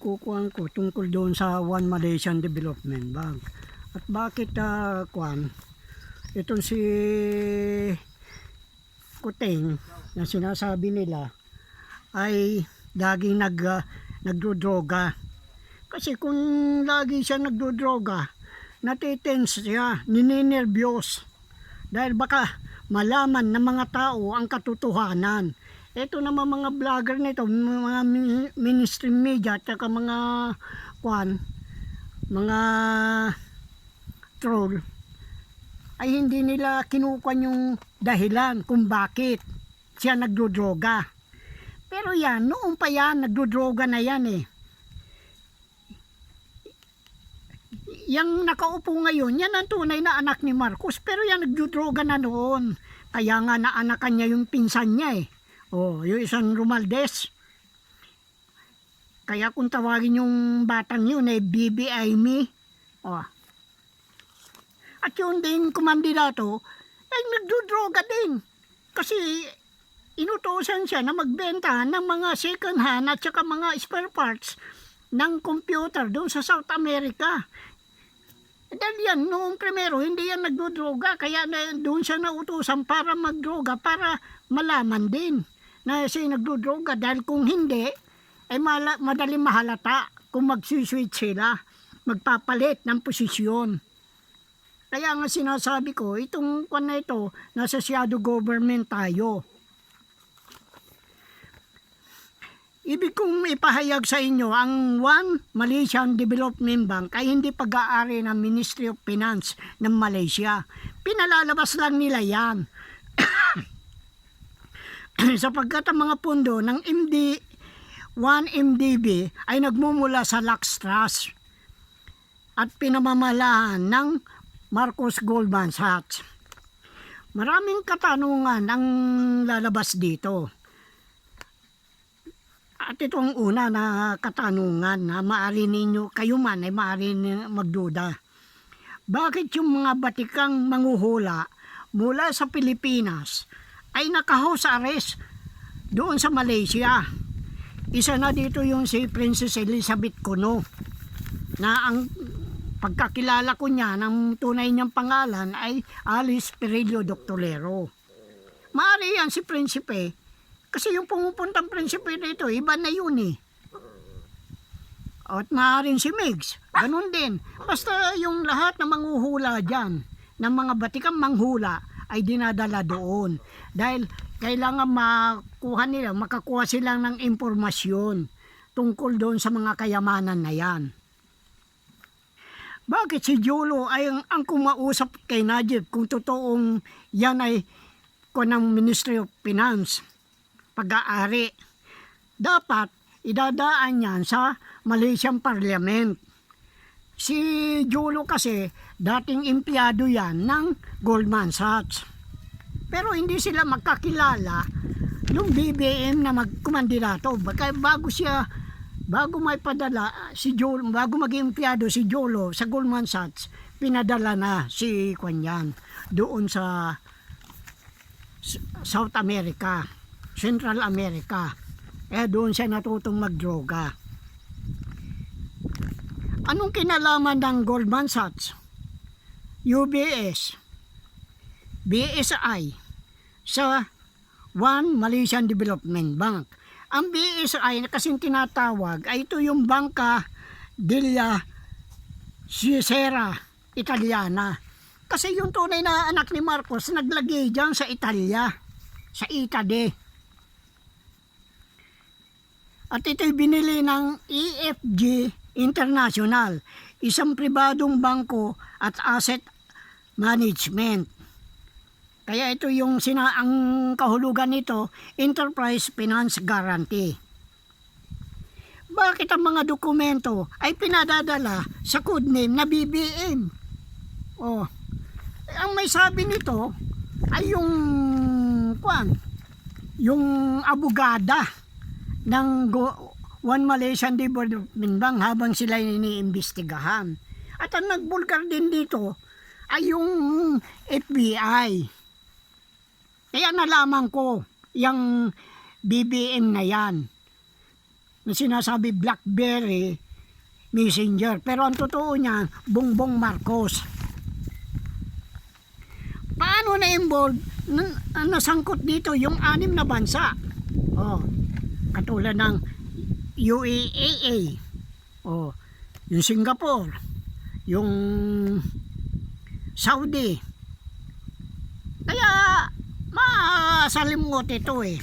kukuhan ko tungkol doon sa One Malaysian Development Bank. At bakit itong si Kuting na sinasabi nila ay laging nagdodroga. Kasi kung lagi siya nagdodroga, natitense siya, nininervyos. Dahil baka malaman ng mga tao ang katotohanan. Ito naman mga vlogger nito, mga mainstream media at saka mga troll, ay hindi nila kinukuha yung dahilan kung bakit siya nagdodroga. Pero yan, noon pa yan, nagdodroga na yan eh. Yang nakaupo ngayon, yan ang tunay na anak ni Marcos, pero yan nagdodroga na noon. Kaya nga naanakan niya yung pinsan niya eh. Oh, yung isang Romualdez. Kaya kung tawagin yung batang yun eh, Bibi Aimee. Oh. At yung ding kumandidato, ay nagdodroga din. Kasi inutosan siya na magbenta ng mga second hand at saka mga spare parts ng computer doon sa South America. Dahil yan, noong primero, hindi yan nagdodroga. Kaya doon siya nautosan para magdroga, para malaman din na siya nagdodroga. Dahil kung hindi, ay madaling mahalata kung magsiswitch sila, magpapalit ng posisyon. Kaya nga sinasabi ko, itong kwan na ito, nasa shadow government tayo. Ibig kong ipahayag sa inyo, ang One Malaysian Development Bank ay hindi pag-aari ng Ministry of Finance ng Malaysia. Pinalalabas lang nila yan. Sapagkat ang mga pundo ng One MDB ay nagmumula sa Lux Trust at pinamamalahan ng Marcos Goldman Sachs. Maraming katanungan ang lalabas dito. At ito ang una na katanungan na maaari ninyo, kayo man ay maaari magduda. Bakit yung mga batikang manghuhula mula sa Pilipinas ay naka-house arrest doon sa Malaysia? Isa na dito yung si Princess Elizabeth Cuno, na ang pagkakilala ko niya ng tunay niyang pangalan ay Alice Perillo Doctolero. Maaari yan si Prinsipe. Kasi yung pumupuntang prinsipe dito, iba na yun eh. At maaaring si Migs, ganun din. Basta yung lahat na manghuhula dyan, ng mga batikang manghula, ay dinadala doon. Dahil kailangan makakuha sila ng impormasyon tungkol doon sa mga kayamanan na yan. Bakit si Jolo ay ang kumausap kay Najib kung totoong yan ay ng Ministry of Finance? Pag-aari. Dapat idadaan yan sa Malaysian Parliament. Si Jolo kasi dating empleyado yan ng Goldman Sachs. Pero hindi sila magkakilala nung BBM na magkumandidato. Bago may padala si Jolo, bago maging empleyado si Jolo sa Goldman Sachs, pinadala na si Kwanyan doon sa South America, Central America. Doon siya natutong magdroga. Anong kinalaman ng Goldman Sachs, UBS, BSI sa One Malaysian Development Bank? Ang BSI na kasing tinatawag ay ito yung Banca della Svizzera Italiana. Kasi yung tunay na anak ni Marcos naglagay dyan sa Italia, sa Itade. At ito'y binili ng EFG International, isang pribadong bangko at asset management. Kaya ito yung ang kahulugan nito, Enterprise Finance Guarantee. Bakit ang mga dokumento ay pinadadala sa codename na BBM? Ang may sabi nito ay yung abogada ng One Malaysian Development Bank habang sila iniimbestigahan. At ang nagbulgar din dito ay yung FBI. Kaya nalaman ko yung BBM na yan. na sinasabi BlackBerry Messenger. Pero ang totoo niyan, Bongbong Marcos. Paano na-involve, nasangkot dito yung 6 na bansa? Oh, katulad ng UAE, oh, yung Singapore, yung Saudi. Kaya masalimuot ito eh.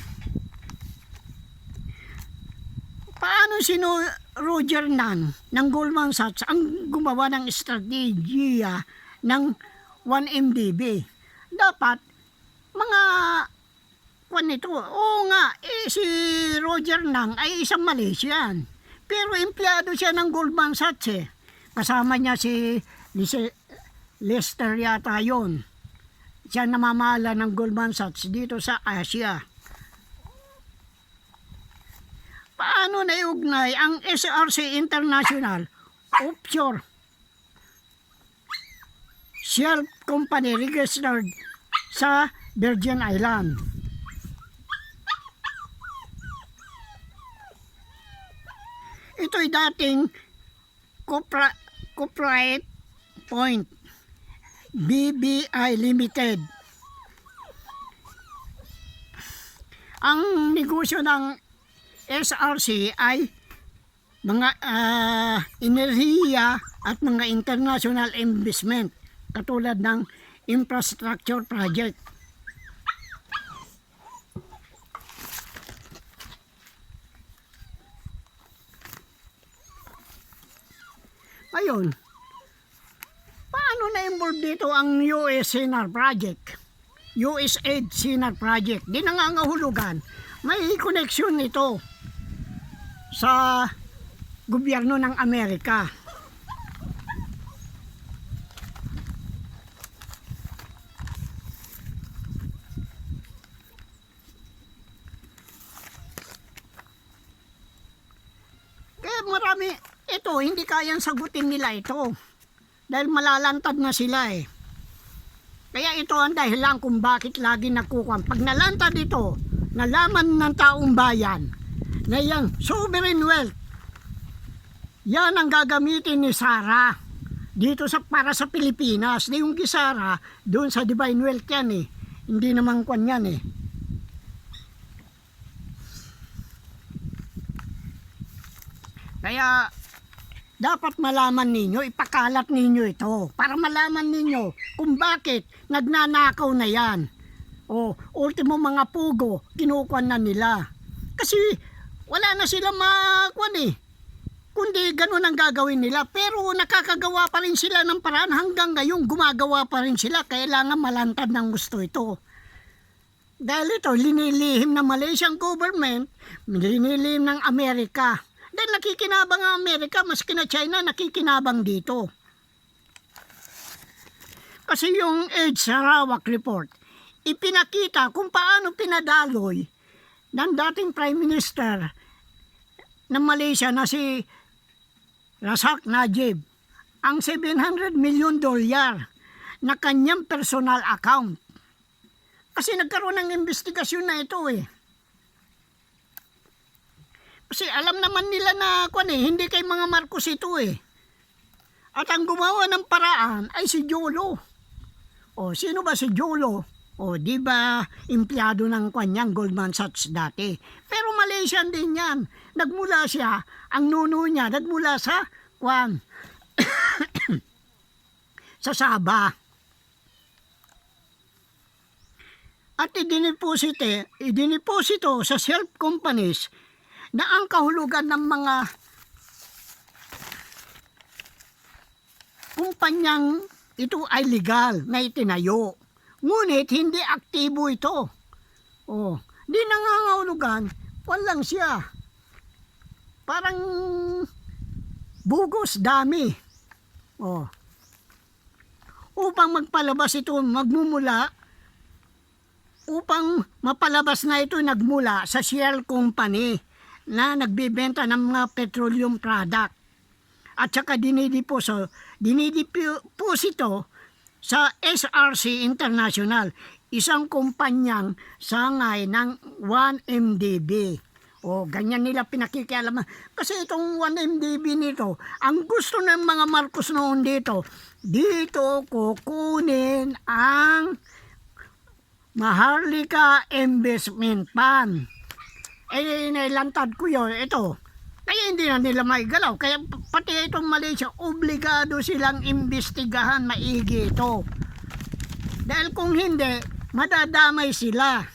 Paano sino Roger Nang ng Goldman Sachs ang gumawa ng estratehiya ng 1MDB? Dapat mga kwan nito. Oo nga, si Roger Nang ay isang Malaysian. Pero empleyado siya ng Goldman Sachs eh. Kasama niya si Lester yata yun. Siya namamahala ng Goldman Sachs dito sa Asia. Paano naiugnay ang SRC International offshore shell company registered sa Virgin Island? Ito'y dating corporate point BBI Limited. Ang negosyo ng SRC ay mga enerhiya at mga international investment katulad ng infrastructure project. Ayun, paano na-involve dito ang US Sinar Project? USAID Sinar Project. Di nangangahulugan, may connection ito sa gobyerno ng Amerika. Kaya marami, ito, hindi kayang sagutin nila ito. Dahil malalantad na sila eh. Kaya ito ang dahilan kung bakit lagi nakukuha. Pag nalantad ito, nalaman ng taong bayan na yung sovereign wealth, yan ang gagamitin ni Sara dito para sa Pilipinas. Na yung Sara, doon sa divine wealth yan eh. Hindi naman kwan yan eh. Kaya dapat malaman ninyo, ipakalat ninyo ito para malaman ninyo kung bakit nagnanakaw na yan. O ultimo mga pugo, kinukuha na nila. Kasi wala na sila makuan eh. Kundi ganun ang gagawin nila. Pero nakakagawa pa rin sila ng paraan. Hanggang ngayon gumagawa pa rin sila. Kailangan malantad ng gusto ito. Dahil ito, linilihim ng Malaysian government, linilihim ng Amerika. Dahil nakikinabang ang Amerika, maski na China, nakikinabang dito. Kasi yung AIDS Sarawak report, ipinakita kung paano pinadaloy ng dating Prime Minister ng Malaysia na si Razak Najib ang $700 million na kanyang personal account. Kasi nagkaroon ng investigasyon na ito eh. Kasi alam naman nila na hindi kay mga Marcos ito eh. At ang gumawa ng paraan ay si Jolo. O sino ba si Jolo? O di ba empleyado ng kanyang Goldman Sachs dati. Pero Malaysian din yan. Nagmula siya, ang nuno niya, nagmula sa sa Sabah. At idiniposito sa self companies na ang kahulugan ng mga kumpanyang ito ay legal na itinayo. Ngunit hindi aktibo ito. Oh, di nangangahulugan, walang siya. Parang bugos dami. Oh. Upang magpalabas ito, upang mapalabas na ito nagmula sa Shell Company na nagbebenta ng mga petroleum product. At saka dinideposito sa SRC International, isang kumpanyang sangay ng 1MDB O, ganyan nila pinakikialaman. Kasi itong 1MDB nito, ang gusto ng mga Marcos noon dito kukunin ang Maharlika Investment Fund. Nailantad ko yun, ito. Kaya hindi na nila maigalaw. Kaya pati itong Malaysia, obligado silang imbestigahan maigi ito. Dahil kung hindi, madadamay sila.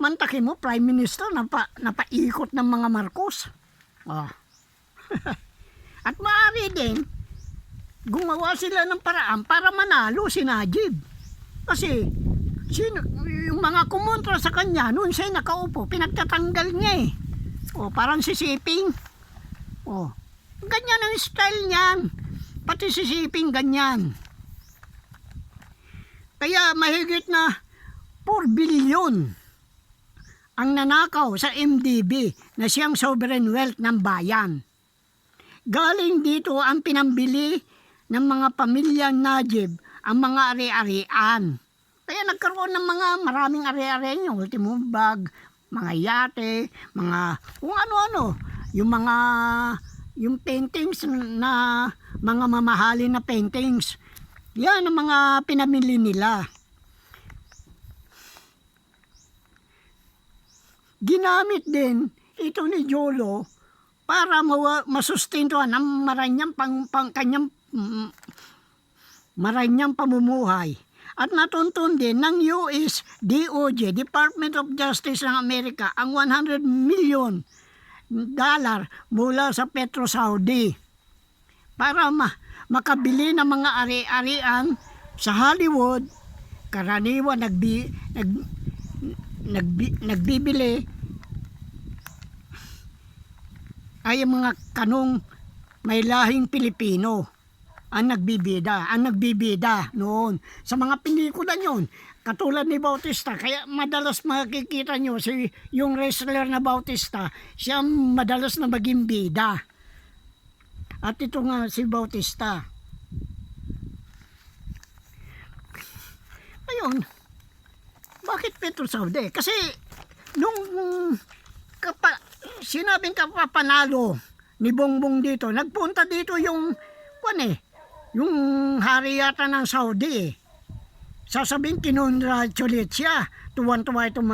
Mantaki mo, Prime Minister, napaikot ng mga Marcos. Oh. At maaari din, gumawa sila ng paraan para manalo si Najib. Kasi, yung mga kumontra sa kanya, noon siya nakaupo, pinagtatanggal niya eh. O, parang si Siping. O, ganyan ang style niyan. Pati si Siping ganyan. Kaya mahigit na 4 billion ang nanakaw sa MDB na siyang sovereign wealth ng bayan. Galing dito ang pinambili ng mga pamilya Najib ang mga ari-arian. Kaya nagkaroon ng maraming ari-arian yung ultimo bag, mga yate, mga kung ano-ano, yung paintings na mga mamahalin na paintings. Yan ang mga pinamili nila. Ginamit din ito ni Jolo para masustentuhan ang kanyang Maranyang pamumuhay. At natuntun din ng US DOJ, Department of Justice ng Amerika, ang $100 million mula sa Petro Saudi para makabili ng mga ari-arian sa Hollywood. Karaniwan nagbibili ay mga kanong may lahing Pilipino ang nagbibida noon sa mga pelikula nyon, katulad ni Bautista. Kaya madalas makikita nyo yung wrestler na Bautista, siya madalas na maging bida. At ito nga si Bautista. Ayun, bakit Petro Saudi? Kasi nung sinabing kapapanalo ni Bongbong dito, nagpunta dito yung hari yata ng Saudi eh. Sasabihin kinongratulate siya. Tuwan-tuwa itong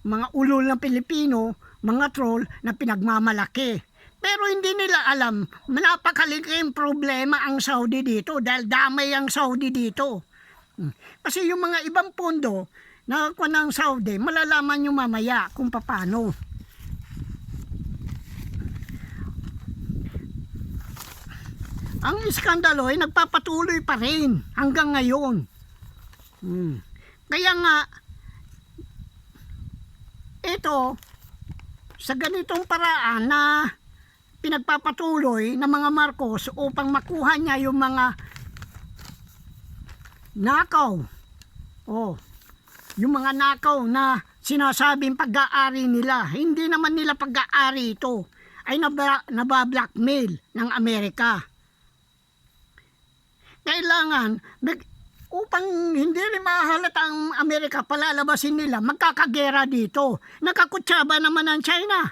mga ulol ng Pilipino, mga troll na pinagmamalaki. Pero hindi nila alam, napakaliking problema ang Saudi dito dahil damay ang Saudi dito. Kasi yung mga ibang pondo na kuha ng Saudi, malalaman nyo mamaya kung paano. Ang iskandalo ay nagpapatuloy pa rin hanggang ngayon. Kaya nga, ito, sa ganitong paraan na pinagpapatuloy ng mga Marcos upang makuha niya yung mga nakaw. Yung mga nakaw na sinasabing pag-aari nila. Hindi naman nila pag-aari ito. Ay nabablackmail ng Amerika. Kailangan, upang hindi rin mahalata ang Amerika, palalabasin nila, magkakagera dito. Nakakutsaba naman ang China.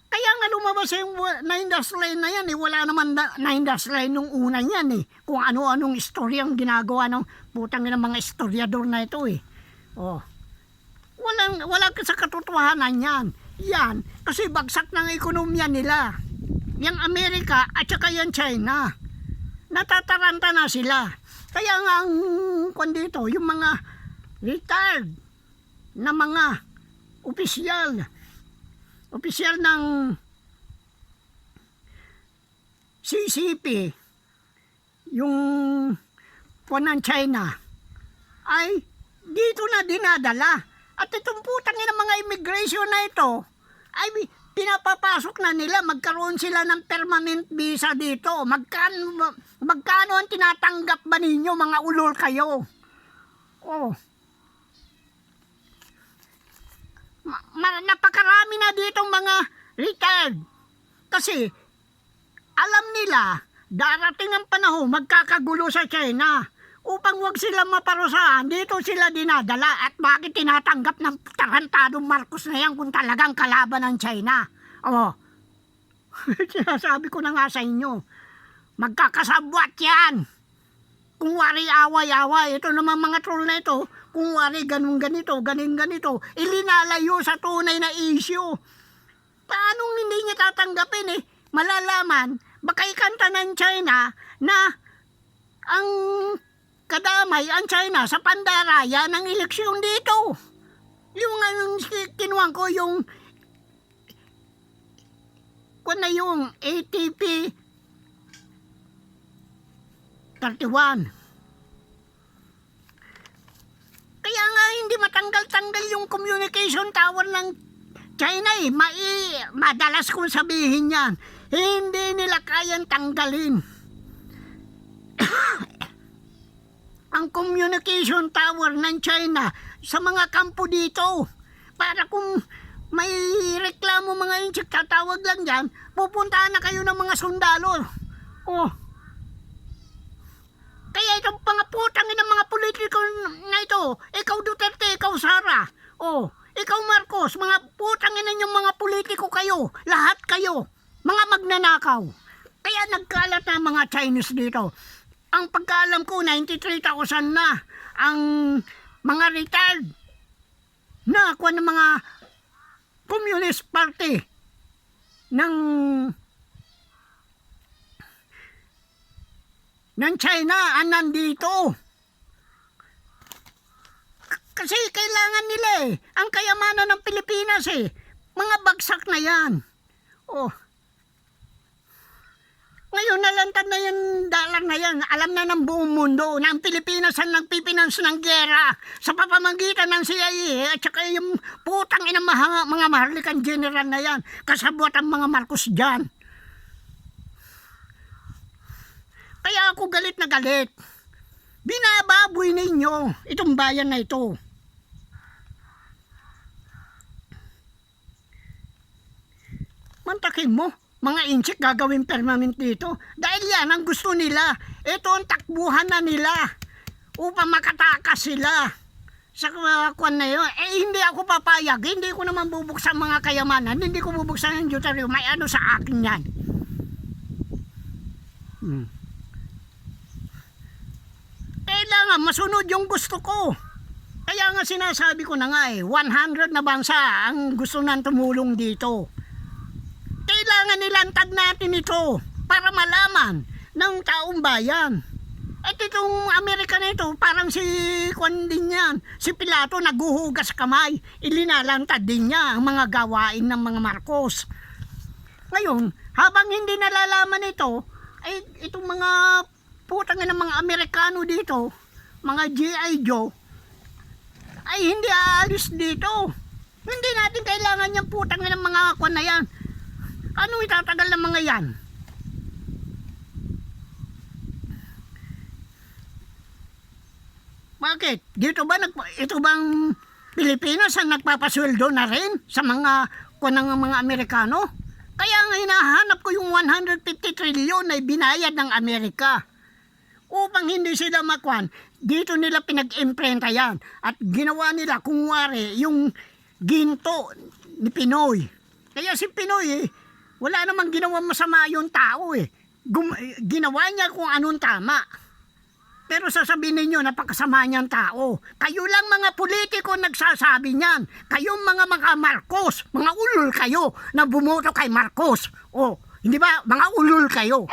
Kaya nga lumabas yung 9-dash line na yan. Wala naman 9-dash line nung una yan eh. Kung ano-anong istorya ang ginagawa ng putang ng mga istoryador na ito eh. Wala sa katotohanan yan. Yan, kasi bagsak ng ekonomiya nila. Yang Amerika at saka yung China. Natataranta na sila. Kaya nga ang dito, yung mga retired na mga opisyal ng CCP, yung ng China, ay dito na dinadala. At itong putang ng mga immigration na ito, ay pinapapasok na nila, magkaroon sila ng permanent visa dito. Magkano ang tinatanggap ba ninyo, mga ulol kayo? Napakarami na ditong mga retired. Kasi alam nila, darating ang panahon, magkakagulo sa China. upang wag sila maparusahan, dito sila dinadala. At bakit tinatanggap ng tarantadong Marcos na yan kung talagang kalaban ng China? Oh, sinasabi ko na nga sa inyo, magkakasabwat yan. Kung wari away-away, ito naman mga troll na ito, kung wari ganito, ganito, ilinalayo sa tunay na issue. Paano hindi niya tatanggapin eh? Malalaman, baka ikanta ng China na ang kadamay ang China sa pandaraya ng eleksyon dito. Yung kinuha ko yung yung ATP 31. Kaya nga hindi matanggal-tanggal yung communication tower ng China eh. Madalas kong sabihin yan. Hindi nila kayang tanggalin ang communication tower ng China sa mga kampo dito. Para kung may reklamo mga inchik, tatawag lang dyan, pupuntahan na kayo ng mga sundalo. Oh. Kaya itong pangaputangin ng mga politiko na ito, ikaw Duterte, ikaw Sara, oh, ikaw Marcos, mga putangin ninyong mga politiko kayo, lahat kayo, mga magnanakaw. Kaya nagkalat na mga Chinese dito. Ang pagkaalam ko, 93,000 na ang mga retired na kuha ng mga Communist Party ng China ang nandito. Kasi kailangan nila eh. Ang kayamanan ng Pilipinas eh. Mga bagsak na yan. Oh. Ngayon nalantad na yung dollar na yan. Alam na ng buong mundo na ang Pilipinas ang nagpipinans ng gera sa papamagitan ng CIA at saka yung putang inang mga Maharlikan General na yan. Kasabwat ang mga Marcos dyan. Kaya ako galit na galit. Binababoy ninyo itong bayan na ito. Mantakin mo, mga inchik gagawin permanent dito. Dahil yan ang gusto nila. Ito ang takbuhan na nila upang makatakas sila sa kwan na yun. Eh hindi ako papayag. Hindi ko naman bubuksan mga kayamanan. Hindi ko bubuksan yung Deuterio. May ano sa akin yan. Kailangan masunod yung gusto ko. Kaya nga sinasabi ko na nga 100 na bansa ang gusto nang tumulong dito. Kailangan nilantad natin ito para malaman ng taong bayan. At itong Amerika na ito, parang si Kwan din yan, si Pilato naguhugas kamay. Ilinalantad din niya ang mga gawain ng mga Marcos. Ngayon, habang hindi nalalaman ito, ay itong mga putang ng mga Amerikano dito, mga G.I. Joe, ay hindi aalis dito. Hindi natin kailangan yung putang ng mga kwan na yan. Ano itatagal ng mga yan? Bakit? Dito ba, ito bang Pilipinas ang nagpapasweldo na rin sa mga kwan ng mga Amerikano? Kaya nga hinahanap ko yung 150 trilyon na binayad ng Amerika. Upang hindi sila makwan, dito nila pinag-imprenta yan. At ginawa nila kung wari yung ginto ni Pinoy. Kaya si Pinoy wala namang ginawa masama yung tao ginawa niya kung anong tama. Pero sasabihin ninyo, napakasama niyang tao. Kayo lang mga politiko nagsasabi niyan. Kayong mga Marcos, mga ulol kayo na bumoto kay Marcos. O, hindi ba? Mga ulol kayo.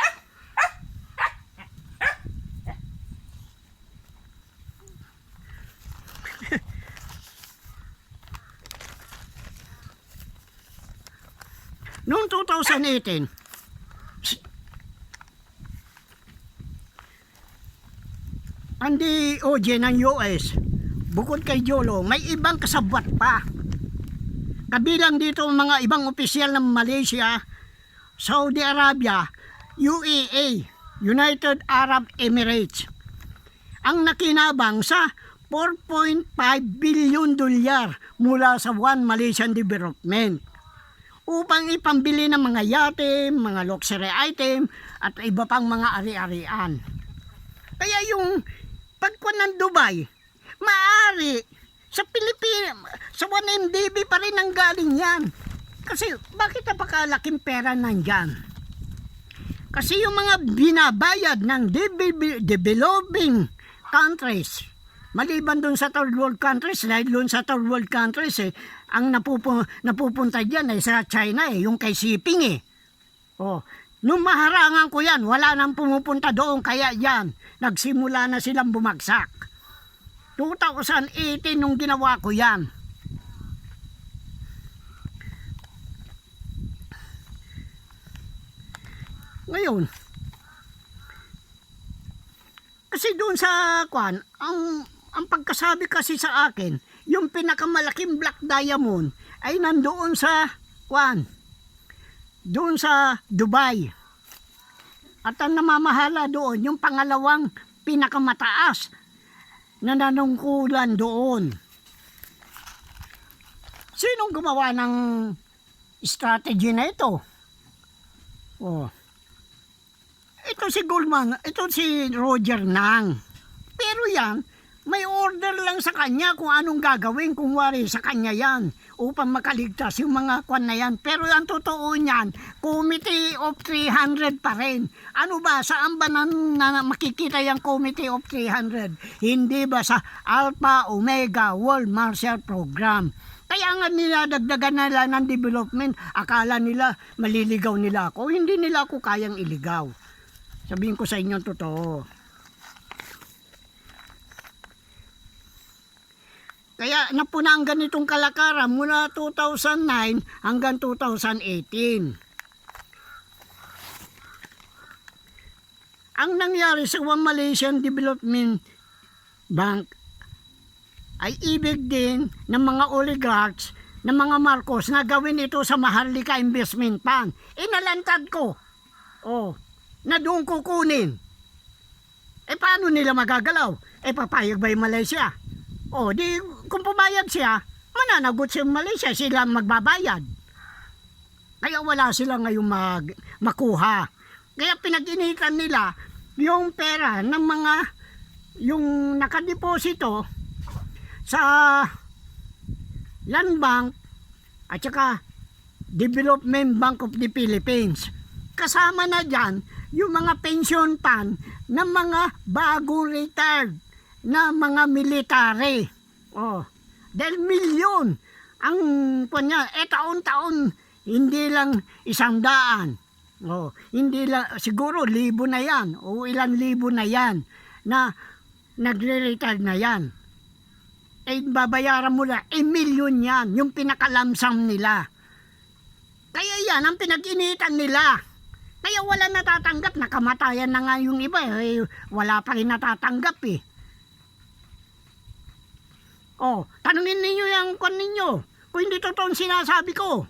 Noong 2018, ang DOJ ng US, bukod kay Jolo, may ibang kasabwat pa. Kabilang dito mga ibang opisyal ng Malaysia, Saudi Arabia, UAE, United Arab Emirates. Ang nakinabang sa 4.5 billion dolyar mula sa One Malaysian Development upang ipambili ng mga yate, mga luxury item at iba pang mga ari-arian. Kaya yung pagkuan ng Dubai, maaari sa Pilipinas, sa 1MDB pa rin ang galing yan. Kasi bakit napakalaking pera nandyan? Kasi yung mga binabayad ng developing countries, maliban doon sa third world countries, dahil doon sa third world countries ang napupunta dyan ay sa China yung kay shipping nung maharangan ko yan, wala nang pumupunta doon, kaya yan, nagsimula na silang bumagsak. 2018 nung ginawa ko yan. Ngayon, kasi doon sa kwan, ang pagkasabi kasi sa akin, yung pinakamalaking black diamond ay nandoon sa kwan, doon sa Dubai. At ang namamahala doon, yung pangalawang pinakamataas na nanungkulan doon. Sinong gumawa ng strategy na ito? Ito si Goldman, ito si Roger Nang. Pero yan, may order lang sa kanya kung anong gagawin, kung wari sa kanya yan, upang makaligtas yung mga kwan na yan. Pero ang totoo niyan, Committee of 300 pa rin. Ano ba, saan ba na makikita yung Committee of 300? Hindi ba sa Alpha Omega World Martial Program? Kaya nga niladagdagan nila ng development, akala nila maliligaw nila ako. Hindi nila ako kayang iligaw. Sabihin ko sa inyo totoo. Kaya napuna ang ganitong kalakaran mula 2009 hanggang 2018. Ang nangyari sa One Malaysian Development Bank ay ibig din ng mga oligarchs, ng mga Marcos na gawin ito sa Maharlika Investment Fund. Inalantad ko. Na doon kukunin. Paano nila magagalaw? Papayag ba yung Malaysia? Di kung pumayag siya, mananagot siya Malaysia, sila magbabayad. Kaya wala sila ngayong makuha. Kaya pinag-initan nila yung pera ng mga, yung nakadeposito sa Land Bank at saka Development Bank of the Philippines. Kasama na dyan yung mga pension fund ng mga bagong retired na mga military. Dahil milyon ang kanya, taon-taon, hindi lang 100. Hindi lang, siguro 1,000 na yan, o ilang libo na yan, na nagre-retire na yan. Babayaran mo na, milyon yan, yung pinakalamsam nila. Kaya yan, ang pinag-initan nila. Kaya wala natatanggap, nakamatayan na nga yung iba, wala pa rin natatanggap tanungin ninyo yung kwan ninyo. Kung hindi totoo sinasabi ko,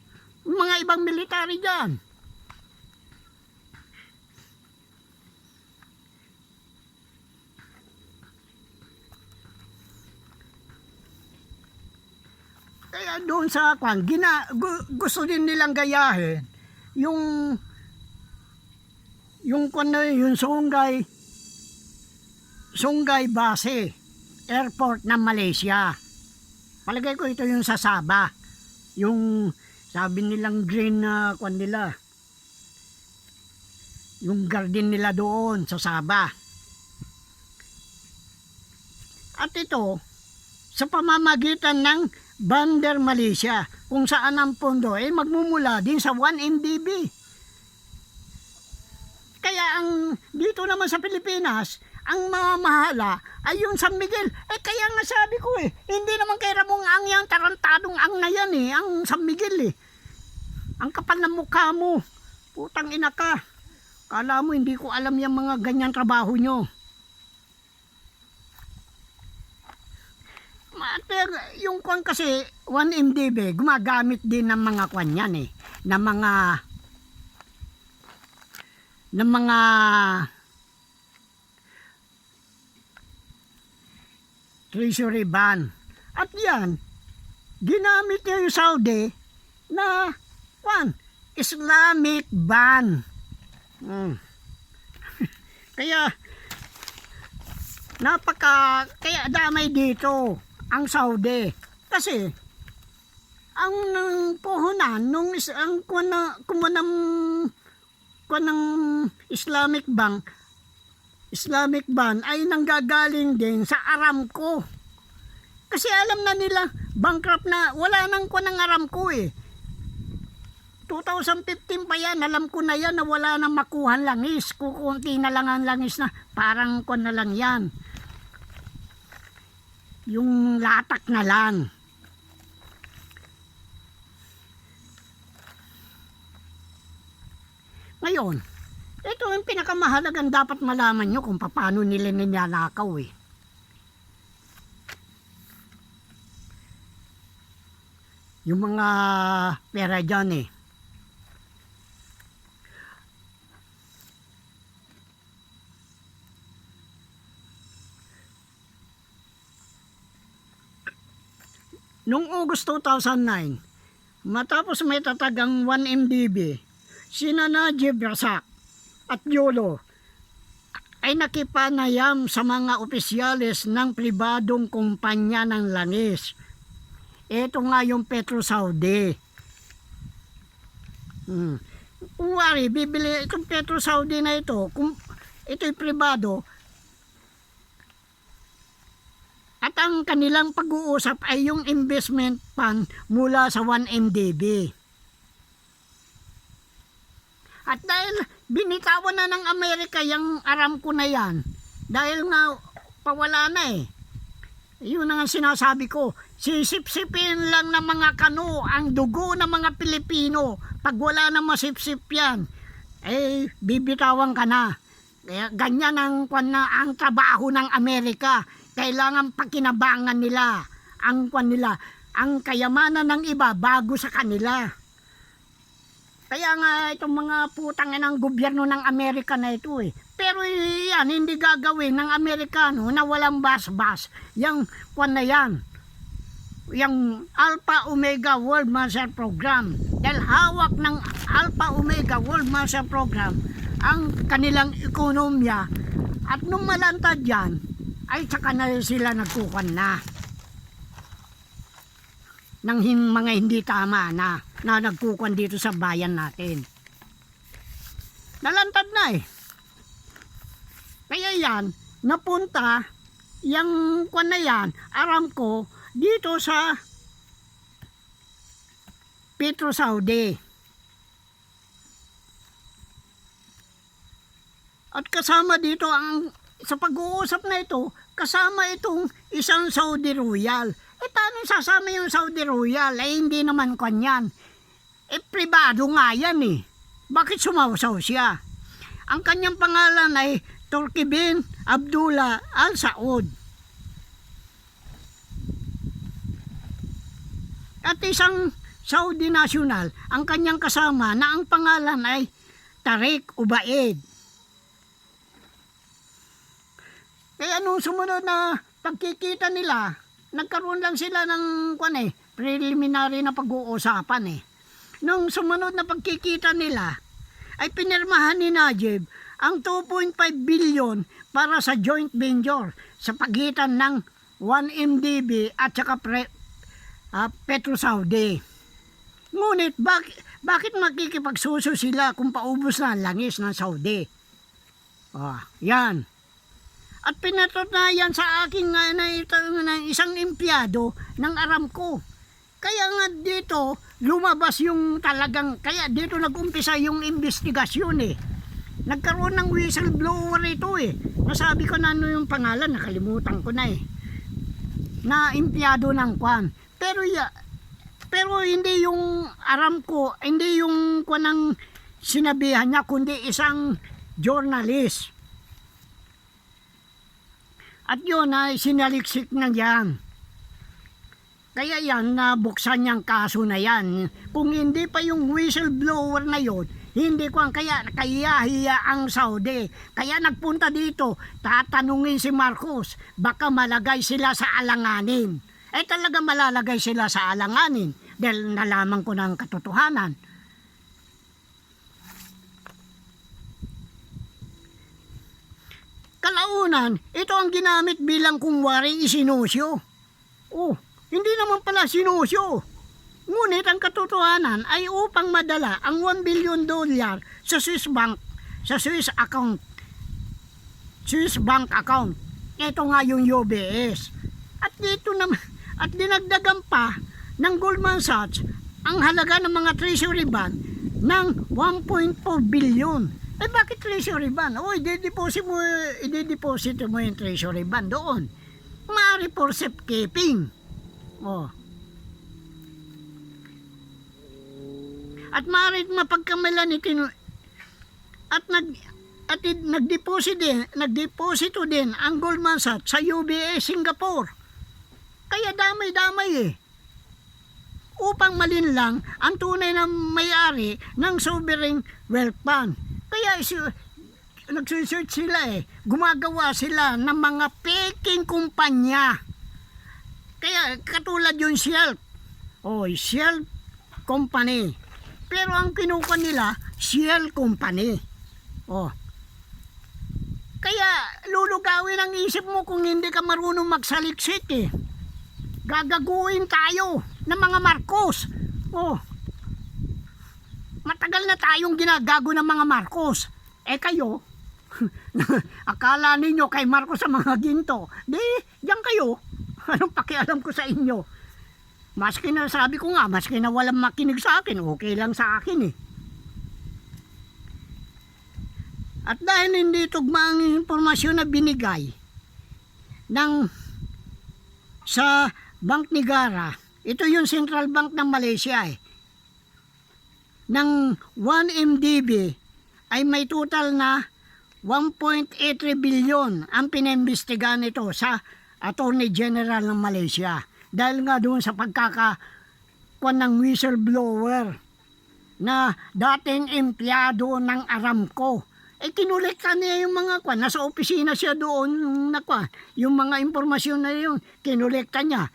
mga ibang military dyan. Kaya doon sa kwan, gusto din nilang gayahin yung kwan na yung Sungai Base Airport ng Malaysia. Palagay ko ito yung sa Sabah. Yung sabi nilang green na kwan nila. Yung garden nila doon sa Sabah. At ito, sa pamamagitan ng Bandar Malaysia, kung saan ang pondo magmumula din sa 1MDB. Kaya dito naman sa Pilipinas, ang mamahala ay yung San Miguel. Kaya nga sabi ko hindi naman kay Ramong Ang yang tarantadong ang na yan ang San Miguel Ang kapal ng mukha mo. Putang ina ka. Kala mo hindi ko alam yung mga ganyan trabaho nyo. Yung kwan kasi 1MDB gumagamit din ng mga kwan yan ng mga treasury ban. At yan, ginamit niya yung Saudi na Islamic ban. Kaya kaya damay dito ang Saudi. Kasi, ang puhunan, ang kumunang Islamic Bank ay nanggagaling din sa Aramco. Kasi alam na nila, bankrupt na, wala nang ng Aramco eh. 2015 pa yan, alam ko na yan na wala nang makuhan langis. Kukunti na lang ang langis na, parang na lang yan. Yung latak na lang. Ngayon, ito yung pinakamahalagang dapat malaman nyo kung paano nila ninyanakaw eh. Yung mga pera dyan eh. Noong August 2009, matapos may tatagang 1MDB, sina Najib Razak at Yolo ay nakipanayam sa mga opisyales ng pribadong kumpanya ng langis. Ito nga yung Petro Saudi. Kung wari, bibili itong Petro Saudi na ito, kung ito'y pribado, at ang kanilang pag-uusap ay yung investment fund mula sa 1MDB. At dahil binitawan na ng Amerika yung Aramco na yan, dahil nga pawala na eh. Yun ang sinasabi ko, sisip-sipin lang ng mga kano ang dugo ng mga Pilipino. Pag wala na masip-sip yan, eh bibitawan ka na. Kaya ganyan ang trabaho ng Amerika. Kailangan pakinabangan nila ang kayamanan ng iba bago sa kanila. Kaya nga itong mga putang ng gobyerno ng Amerika na ito eh. Pero yan, hindi gagawin ng Amerikano na walang bas-bas. Yang na yan. Yang Alpha Omega World Master Program. Dahil hawak ng Alpha Omega World Master Program ang kanilang ekonomiya. At nung malantad yan, ay saka na sila nagkukan na ng mga hindi tama na nagkukan dito sa bayan natin. Nalantad na eh. Kaya yan, napunta yung na yan, Aramco, dito sa Petro Saudi. At kasama dito sa pag-uusap na ito, kasama itong isang Saudi Royal. Eh paano sasama yung Saudi Royal? Eh hindi naman kanyan. Eh pribado nga yan eh. Bakit sumawsaw siya? Ang kanyang pangalan ay Turki bin Abdullah Al Saud. At isang Saudi national, ang kanyang kasama na ang pangalan ay Tariq Ubaid. Kaya nung sumunod na pagkikita nila, nagkaroon lang sila ng preliminary na pag-uusapan eh. Nung sumunod na pagkikita nila, ay pinirmahan ni Najib ang 2.5 billion para sa joint venture sa pagitan ng 1MDB at saka Petro Saudi. Ngunit bakit makikipagsuso sila kung paubos na ang langis ng Saudi? Yan. At pinatunayan sa akin ng isang empleyado ng Aramco. Kaya nga dito lumabas yung talagang, kaya dito nag-umpisa yung investigasyon eh. Nagkaroon ng whistleblower ito eh. Nasabi ko na ano yung pangalan, nakalimutan ko na eh. Na empleyado ng kwan. Pero hindi yung Aramco, hindi yung kwan ng sinabihan niya, kundi isang journalist. At yun ay sinaliksik na yan. Kaya yan, nabuksan niyang kaso na yan. Kung hindi pa yung whistleblower na yon, hindi ko kaya hiya ang Saudi. Kaya nagpunta dito, tatanungin si Marcos, baka malagay sila sa alanganin. Eh talaga malalagay sila sa alanganin dahil nalaman ko ng katotohanan. kalaunan, ito ang ginamit bilang kunwaring isinusyo. Oh, hindi naman pala sinusyo. Ngunit ang katotohanan ay upang madala ang $1 billion sa Swiss bank, sa Swiss bank account. Ito nga yung UBS. At dito naman, at dinagdagan pa ng Goldman Sachs ang halaga ng mga treasury bond ng 1.4 billion. Eh bakit treasury bond? O i-deposit mo yung treasury bond doon. Maaari for safekeeping. Oh. At maaari mapagkamalan nagdeposito din ang Goldman Sachs sa UBS Singapore. Kaya damay-damay upang malinlang ang tunay na may-ari ng sovereign wealth fund. Kaya nagsusearch sila gumagawa sila ng mga peking kumpanya. Kaya katulad yung Shell. Shell Company. Pero ang kinuha nila, Shell Company. Kaya lulugawin ang isip mo kung hindi ka marunong magsaliksik Gagaguin tayo ng mga Marcos. Matagal na tayong ginagago ng mga Marcos. Kayo, akala ninyo kay Marcos sa mga ginto. Di, diyan kayo. Anong pakialam ko sa inyo? Maski na sabi ko nga, maski na walang makinig sa akin, okay lang sa akin At dahil hindi tugma ang impormasyon na binigay sa Bank Negara, ito yung Central Bank ng Malaysia ng 1 MDB ay may total na 1.83 billion ang pinaimbestigahan nito sa Attorney General ng Malaysia. Dahil nga doon sa pagkakakuan ng whistleblower na dating empleyado ng Aramco. Kinulekta niya yung mga kwan. Nasa opisina siya doon yung mga impormasyon na yun, kinulekta niya.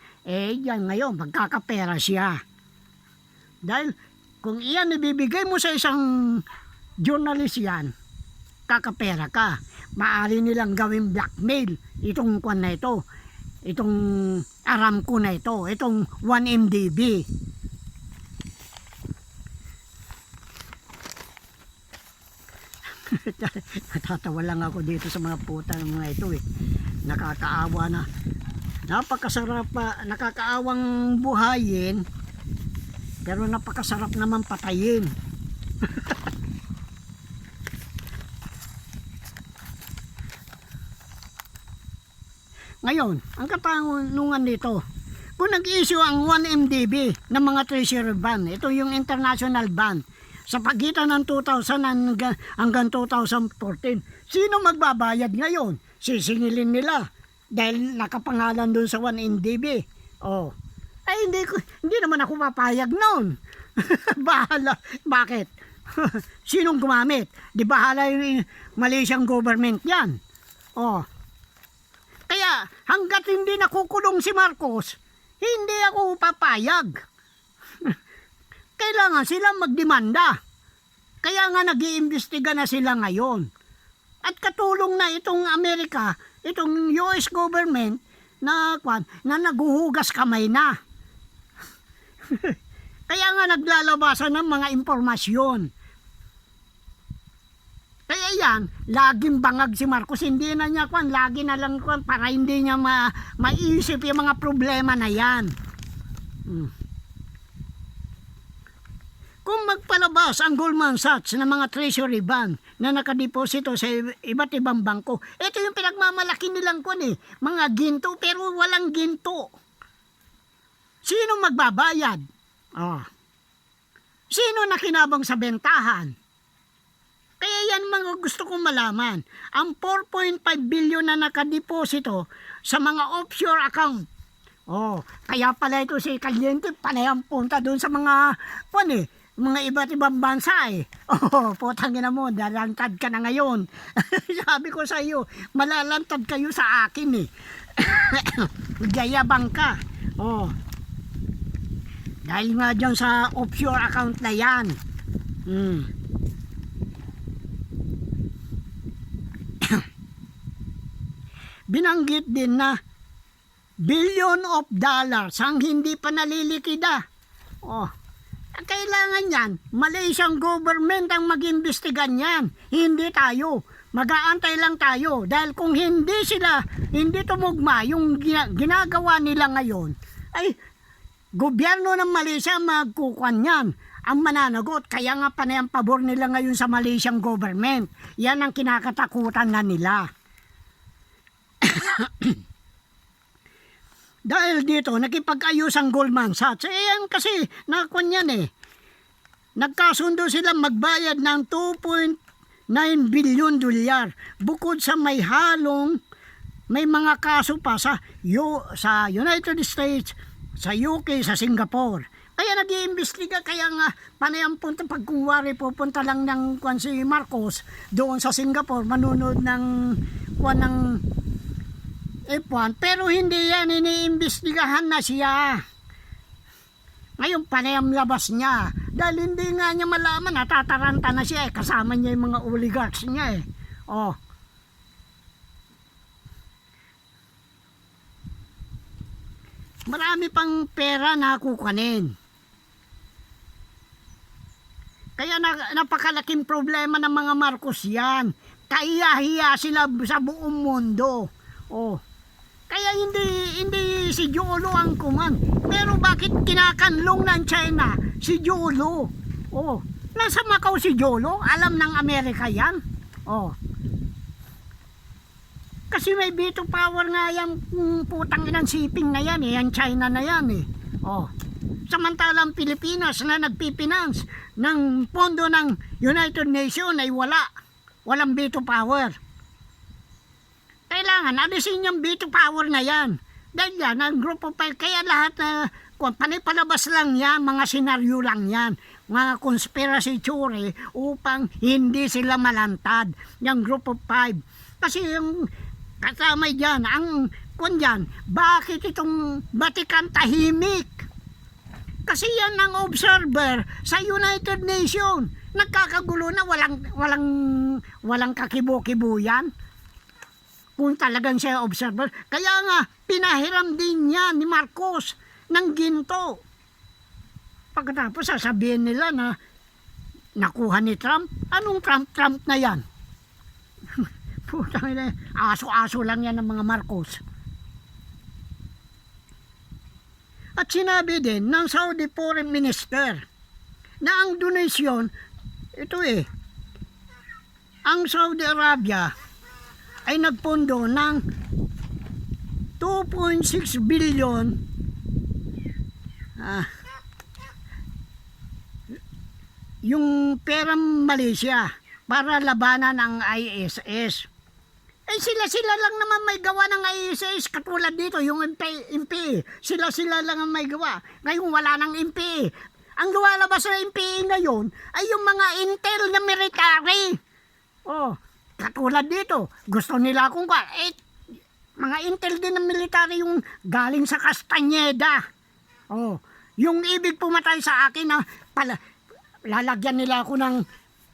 Yan ngayon, magkakapera siya. Dahil kung iyan ibibigay mo sa isang journalist yan, kakapera ka. Maaari nilang gawing blackmail itong kwan na ito. Itong Aramco na ito, itong 1MDB. Natatawa lang ako dito sa mga puta ng mga ito Nakakaawa na. Napakasarap nakakaawang buhayin, pero napakasarap naman patayin. Ngayon, ang katanungan dito, kung nag-issue ang 1MDB ng mga treasury bond, ito yung international bond, sa pagitan ng 2000 hanggang 2014, sino magbabayad ngayon? Sisingilin nila dahil nakapangalan doon sa 1MDB. Hindi naman ako papayag noon. Bahala. Bakit? Sinong gumamit? Di bahala yung Malaysian government yan. Kaya hanggat hindi nakukulong si Marcos, hindi ako papayag. Kailangan silang magdemanda. Kaya nga nag-iimbestiga na sila ngayon. At katulong na itong Amerika, itong US government na naguhugas kamay na. Kaya nga naglalabasan ng mga impormasyon. Kaya yan, laging bangag si Marcos, hindi na niya lagi na lang para hindi niya maisip yung mga problema na yan. Kung magpalabas ang Goldman Sachs ng mga treasury bond na nakadeposito sa iba't ibang bangko, ito yung pinagmamalaki nilang mga ginto pero walang ginto. Sino magbabayad? Sino nakinabang sa bentahan? Kaya yan mga gusto kong malaman. Ang 4.5 billion na nakadeposito sa mga offshore account. Kaya pala ito si Caliente, panayang punta doon sa mga mga iba't ibang bansa putang ina mo, dalantad ka na ngayon. Sabi ko sa iyo, malalantad kayo sa akin Gayabang ka. Dahil nga dyan sa offshore account na yan. binanggit din na billion of dollars ang hindi pa nalilikida. Oh, kailangan yan, Malaysian government ang mag-imbestigan yan, hindi tayo. Mag-aantay lang tayo dahil kung hindi tumugma yung ginagawa nila ngayon, ay gobyerno ng Malaysia magkukuan yan, ang mananagot. Kaya nga panay ang pabor nila ngayon sa Malaysian government. Yan ang kinakatakutan na nila. Dahil dito, nakipag-ayos ang Goldman Sachs. Yan kasi, nakuan yan Nagkasundo sila magbayad ng 2.9 billion dolyar. Bukod sa may mga kaso pa sa United States, sa UK, sa Singapore. Kaya nag-iimbestiga, kaya nga panay ang punta, pag kunwari pupunta lang ng si Marcos doon sa Singapore, manunod ng F1, pero hindi yan, iniimbestigahan na siya. Ngayon panay ang labas niya, dahil hindi nga niya malaman, natataranta na siya kasama niya yung mga oligarchs niya Oh. Marami pang pera na kukunin. Kaya napakalaking problema ng mga Marcos yan. Kahiya-hiya sila sa buong mundo. Oh. Kaya hindi si Jolo ang kuman. Pero bakit kinakanlong ng China si Jolo? Oh. Nasa Macau si Jolo, alam ng Amerika yan. Oh. Kasi may veto power nga yung putang inang shipping na yan yan China na yan Oh. Samantalang Pilipinas na nagpipinance ng pondo ng United Nations ay walang veto power. Kailangan alisin yung veto power na yan. Dahil yan, ang group of five, kaya lahat na panipalabas lang yan, mga senaryo lang yan, mga conspiracy theory upang hindi sila malantad, yung group of five. Kasi yung kasama dyan, bakit itong Vatican tahimik? Kasi yan ang observer sa United Nations. Nagkakagulo na walang kakibo-kibo yan. Kung talagang siya observer. Kaya nga, pinahiram din niya ni Marcos ng ginto. Pagkatapos sasabihin nila na nakuha ni Trump. Anong Trump na yan? Putang ina, aso-aso lang yan ng mga Marcos. At sinabi din ng Saudi Foreign Minister na ang donation, ang Saudi Arabia ay nagpondo ng 2.6 billion yung perang Malaysia para labanan ang ISIS. Sila lang naman may gawa ng ISIS, katulad dito yung MPA. Sila lang ang may gawa. Ngayon wala ng MPA. Ang lumalabas na MPA ngayon ay yung mga intel na military. Oh, katulad dito, gusto nila akong mga intel din ng military yung galing sa Castañeda. Oh, yung ibig pumatay sa akin na lalagyan nila ako ng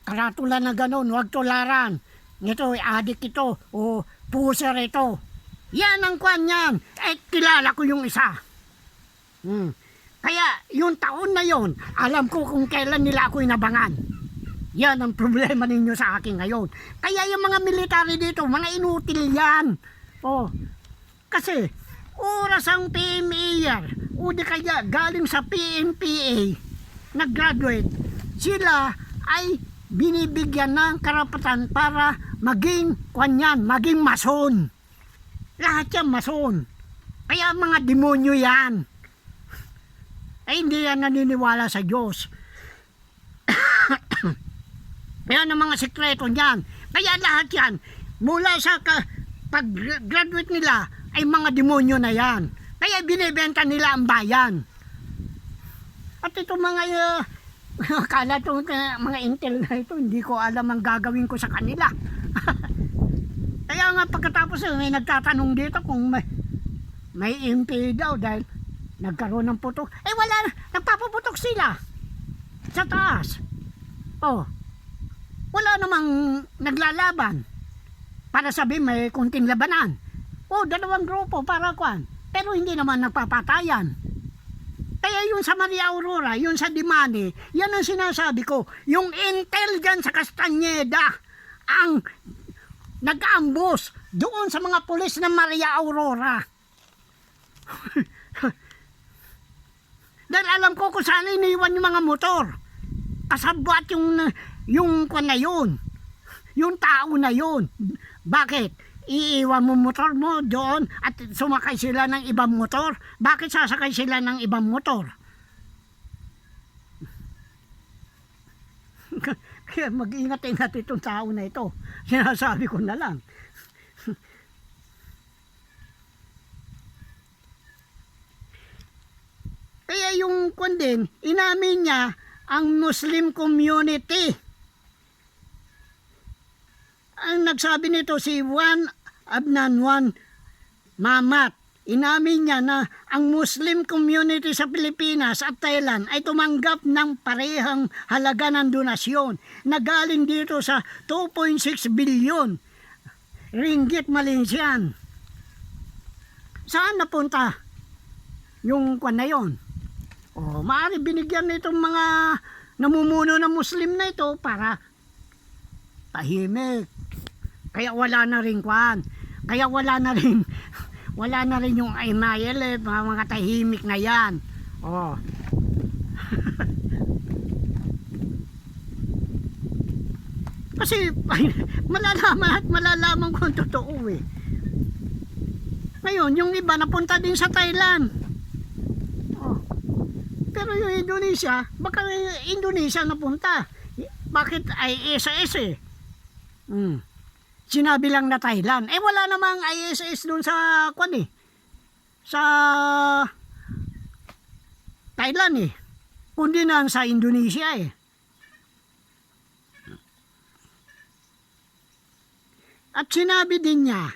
karatula na gano'n, huwag tularan. Ito, adik ito, o puser ito. Yan ang kwan yan. Kilala ko yung isa. Kaya, yung taon na yon, alam ko kung kailan nila ako inabangan. Yan ang problema ninyo sa akin ngayon. Kaya yung mga military dito, mga inutil yan. Kasi, oras ang PMA, o di kaya galing sa PMPA, nag-graduate, sila ay binibigyan ng karapatan para maging maging mason. Lahat yan mason. Kaya mga demonyo yan. Ay hindi yan naniniwala sa Diyos. Kaya ng mga sekreto niyan. Kaya lahat yan, mula sa pag-graduate nila, ay mga demonyo na yan. Kaya binibenta nila ang bayan. At ito mga akala itong mga intel na ito, hindi ko alam ang gagawin ko sa kanila. Kaya nga pagkatapos may nagtatanong dito kung may MP daw dahil nagkaroon ng putok. Wala, nagpapaputok sila sa taas. Wala namang naglalaban para sabihin may kunting labanan. O, dalawang grupo para kwan. Pero hindi naman nagpapatayan. Kaya yung sa Maria Aurora, yung sa Dimani, yan ang sinasabi ko. Yung intel dyan sa Castañeda ang nag-ambos doon sa mga pulis ng Maria Aurora. Dahil alam ko kung saan iniwan yung mga motor. Kasabwat yung kwan na yun. Yung tao na yun. Bakit? Iiwan mo motor mo doon at sumakay sila ng ibang motor. Bakit sasakay sila ng ibang motor? Kaya mag-ingat-ingat itong tao na ito. Sinasabi ko na lang. Kaya yung kundin, inamin niya ang Muslim community. Ang nagsabi nito si Juan Abnanwan Mamat. Inamin niya na ang Muslim community sa Pilipinas at Thailand ay tumanggap ng parehang halaga ng donasyon na galing dito sa 2.6 billion ringgit Malaysian. Saan napunta yung kwan na yun? O, maaari binigyan nitong mga namumuno ng Muslim na ito para tahimik. Kaya wala na rin kwan. Kaya wala na rin yung MILF, mga tahimik na yan. Oh. Kasi malalaman kung totoo eh. Ngayon, yung iba napunta din sa Thailand. Oh. Pero yung Indonesia, baka Indonesia napunta. Bakit ISIS eh? Sinabi lang na Thailand. Eh wala namang ISIS doon sa kwan eh. Sa Thailand eh. Kundi na sa Indonesia eh. At sinabi din niya,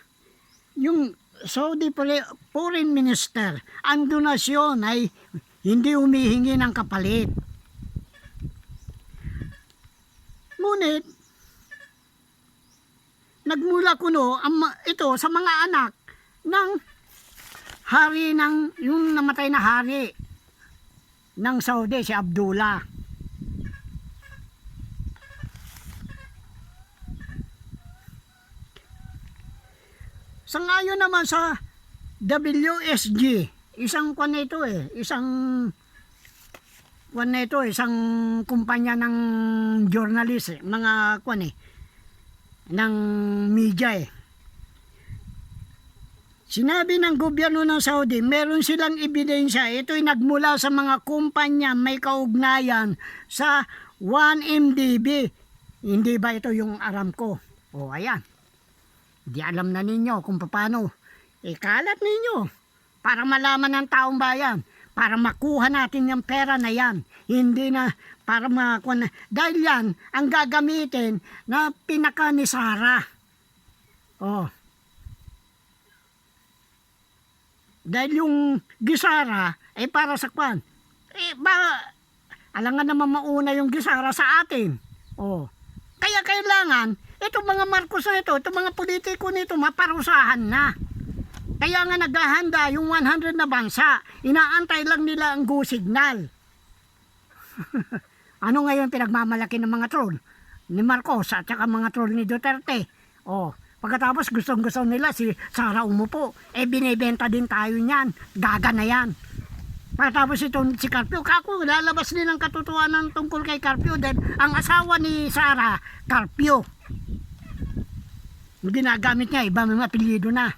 yung Saudi Foreign Minister, ang donasyon ay hindi humihingi ng kapalit. Ngunit, nagmula kuno ito sa mga anak ng hari yung namatay na hari ng Saudi, si Abdullah. Sangayon naman sa WSG, isang isang kumpanya ng journalist mga ng media eh. Sinabi ng gobyerno ng Saudi, meron silang ebidensya. Ito'y nagmula sa mga kumpanya may kaugnayan sa 1MDB. Hindi ba ito yung Aramco? O ayan. Di alam na ninyo kung paano. Ikalat ninyo para malaman ng taong bayan. Para makuha natin yung pera na yan. Hindi na para makuha na. Dahil yan ang gagamitin na pinaka ni Sara. Oh. Dahil yung gisara ay para sa kwan. Alangan naman mauna yung gisara sa atin. Oh. Kaya kailangan, itong mga Marcos na ito, itong mga politiko nito, maparusahan na. Kaya nga naghahanda yung 100 na bansa. Inaantay lang nila ang go signal. Ano ngayon pinagmamalaki ng mga troll? Ni Marcos at saka mga troll ni Duterte. Oh, pagkatapos gustong-gusto nila si Sara umupo. Eh binibenta din tayo niyan. Gaga na yan. Pagkatapos itong si Carpio, kako, lalabas din ang katotohanan tungkol kay Carpio. Dahil ang asawa ni Sara, Carpio. Ginagamit niya, iba mga apelyido na.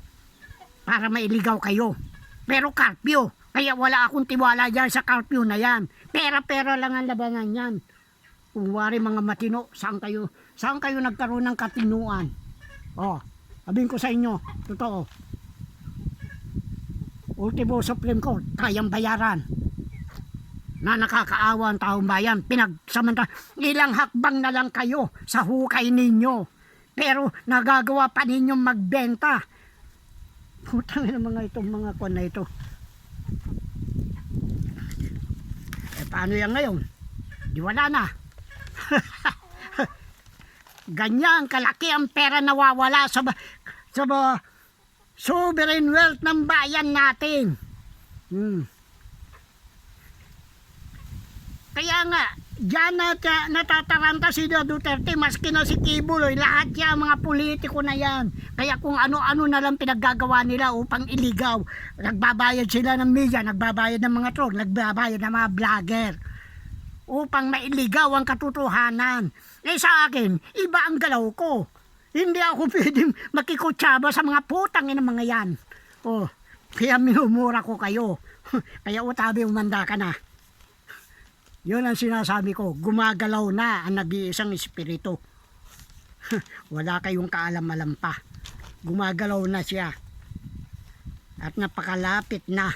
Para mailigaw kayo. Pero Carpio, kaya wala akong tiwala dyan sa Carpio na yan. Pera-pera lang ang labanan yan. Kung wari mga matino, saan kayo nagkaroon ng katinuan? Oh, sabihin ko sa inyo, totoo. Ultimo Supreme Court, kayang bayaran. Na nakakaawa ang taong bayan, ilang hakbang na lang kayo sa hukay ninyo. Pero nagagawa pa ninyong magbenta. Putang ina itong mga kwan na ito. Eh paano yan ngayon? Di wala na. Ganyan kalaki ang pera nawawala sa sovereign wealth ng bayan natin. Kaya nga, diyan natataranta si Duterte, maski na si Kibuloy, lahat yan, mga politiko na yan. Kaya kung ano-ano na lang pinaggagawa nila upang iligaw. Nagbabayad sila ng media, nagbabayad ng mga troll, nagbabayad ng mga vlogger upang mailigaw ang katotohanan. Eh sa akin, iba ang galaw ko. Hindi ako pwedeng makikutsaba sa mga putang ng mga yan. Oh, kaya minumura ko kayo. Kaya utabi, umanda ka na. Yun ang sinasabi ko, gumagalaw na ang nag-iisang espiritu. Wala kayong kaalam-alam pa. Gumagalaw na siya. At napakalapit na.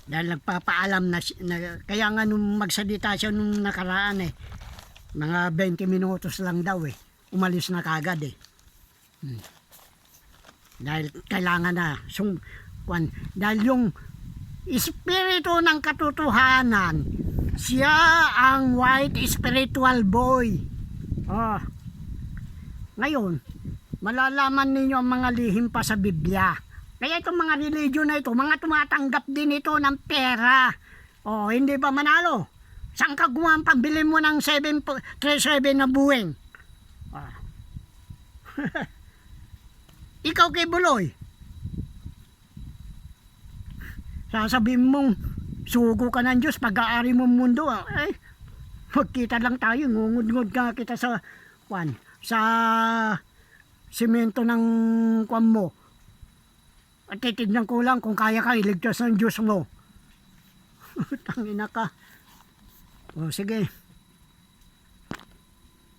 Dahil nagpapaalam na, kaya nga nung magsalita siya nung nakaraan mga 20 minutos lang daw umalis na kagad Dahil kailangan na, dahil yung espiritu ng katotohanan, siya ang white spiritual boy. Ngayon, malalaman ninyo ang mga lihim pa sa Biblia. Kaya itong mga religion na ito, mga tumatanggap din ito ng pera. Hindi ba manalo? Saan ka gumawa ang pambili mo ng 737 na Boeing? Ikaw kay Buloy, sasabihin mong sugo ka ng Diyos, pag-aari mong mundo. Magkita lang tayo, ngungud-ngud ka kita sa simento ng kwan mo. At titignan ko lang kung kaya ka iligtas ng Diyos mo. Tangina ka. Sige.